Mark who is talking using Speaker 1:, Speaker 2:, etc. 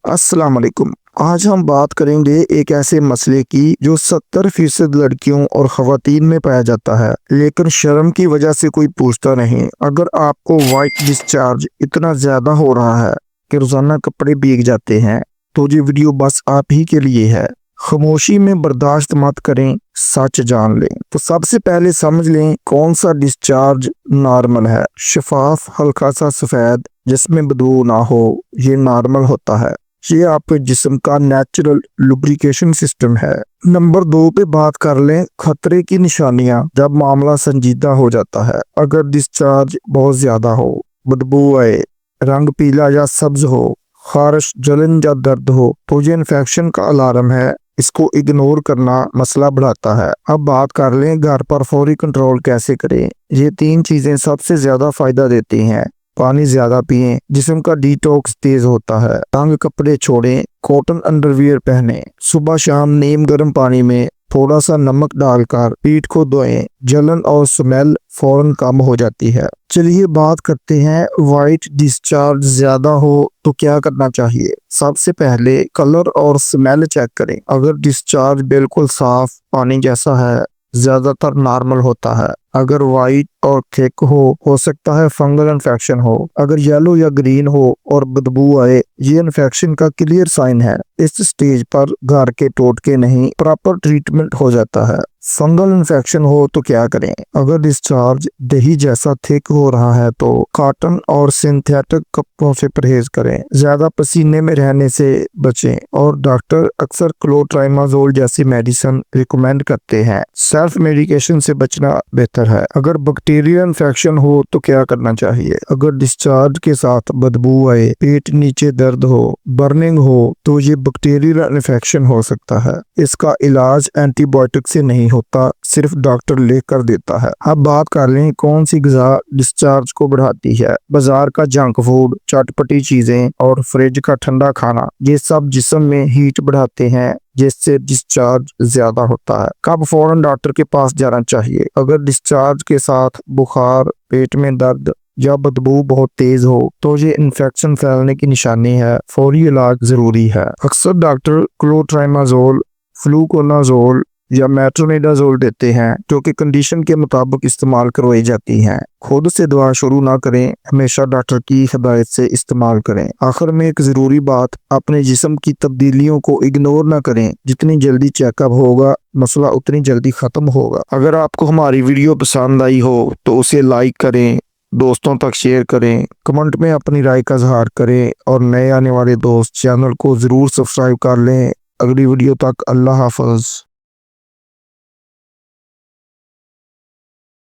Speaker 1: अस्सलाम वालेकुम। आज हम बात करेंगे एक ऐसे मसले की जो 70% लड़कियों और ख़वातीन में पाया जाता है, लेकिन शर्म की वजह से कोई पूछता नहीं। अगर आपको वाइट डिस्चार्ज इतना ज़्यादा हो रहा है कि रोज़ाना कपड़े भीग जाते हैं, तो ये वीडियो बस आप ही के लिए है। खामोशी में बर्दाश्त मत करें, सच जान लें। तो सबसे पहले समझ लें कौन सा डिस्चार्ज नॉर्मल है। शफाफ हल्का सा सफ़ेद जिसमें बदबू ना हो, ये नॉर्मल होता है। ये आपके जिस्म का नेचुरल लुब्रिकेशन सिस्टम है। नंबर 2 पे बात कर लें खतरे की निशानियां। जब मामला संजीदा हो जाता है, अगर डिस्चार्ज बहुत ज्यादा हो, बदबू आए, रंग पीला या सब्ज हो, खारिश, जलन या दर्द हो, तो ये इन्फेक्शन का अलार्म है। इसको इग्नोर करना मसला बढ़ाता है। अब बात कर लें घर पर फौरी कंट्रोल कैसे करें। ये 3 चीजें सबसे ज्यादा फायदा देती हैं। पानी ज्यादा पिएं, जिस्म का डिटॉक्स तेज होता है। तंग कपड़े छोड़ें, कॉटन अंडरवियर पहनें। सुबह शाम नीम गर्म पानी में थोड़ा सा नमक डालकर पीठ को धोएं। जलन और स्मेल फौरन कम हो जाती है। चलिए बात करते हैं वाइट डिस्चार्ज ज्यादा हो तो क्या करना चाहिए। सबसे पहले कलर और स्मेल चेक करें। अगर डिस्चार्ज बिल्कुल साफ पानी जैसा है, ज्यादातर नॉर्मल होता है। अगर वाइट और थिक हो सकता है फंगल इन्फेक्शन हो। अगर येलो या ग्रीन हो और बदबू आए, ये इन्फेक्शन का क्लियर साइन है। इस स्टेज पर घर के टोटके नहीं, प्रॉपर ट्रीटमेंट हो जाता है। फंगल इन्फेक्शन हो तो क्या करें। अगर डिस्चार्ज दही जैसा थिक हो रहा है तो कॉटन और सिंथेटिक कपड़ों से परहेज करें। ज्यादा पसीने में रहने से बचें और डॉक्टर अक्सर क्लोट्राइमाजोल जैसी मेडिसिन रिकमेंड करते हैं। सेल्फ मेडिकेशन से बचना बेहतर है। अगर बैक्टीरियल इन्फेक्शन हो तो क्या करना चाहिए। अगर डिस्चार्ज के साथ बदबू आए, पेट नीचे दर्द हो, बर्निंग हो, तो ये बैक्टीरियल इन्फेक्शन हो सकता है। इसका इलाज एंटीबायोटिक से नहीं होता, सिर्फ डॉक्टर लिख कर देता है। अब बात कर लें कौन सी ग़िज़ा डिस्चार्ज को बढ़ाती है। बाजार का जंक फूड, चटपटी चीजें और फ्रिज का ठंडा खाना, ये सब जिस्म में हीट बढ़ाते हैं, जिससे डिस्चार्ज ज्यादा होता है। कब फौरन डॉक्टर के पास जाना चाहिए। अगर डिस्चार्ज के साथ बुखार, पेट में दर्द या बदबू बहुत तेज हो तो ये इन्फेक्शन फैलने की निशानी है। फौरी इलाज जरूरी है। अक्सर डॉक्टर क्लोट्राइमाजोल, फ्लूकोनाजोल या मेट्रोनिडाजोल देते हैं, जो कि कंडीशन के मुताबिक इस्तेमाल करवाई जाती हैं। खुद से दवा शुरू ना करें, हमेशा डॉक्टर की हिदायत से इस्तेमाल करें। आखिर में एक जरूरी बात, अपने जिस्म की तब्दीलियों को इग्नोर ना करें। जितनी जल्दी चेकअप होगा, मसला उतनी जल्दी खत्म होगा। अगर आपको हमारी वीडियो पसंद आई हो तो उसे लाइक करें, दोस्तों तक शेयर करें, कमेंट में अपनी राय का इजहार करें और नए आने वाले दोस्त चैनल को जरूर सब्सक्राइब कर लें। अगली वीडियो तक अल्लाह हाफ़िज़।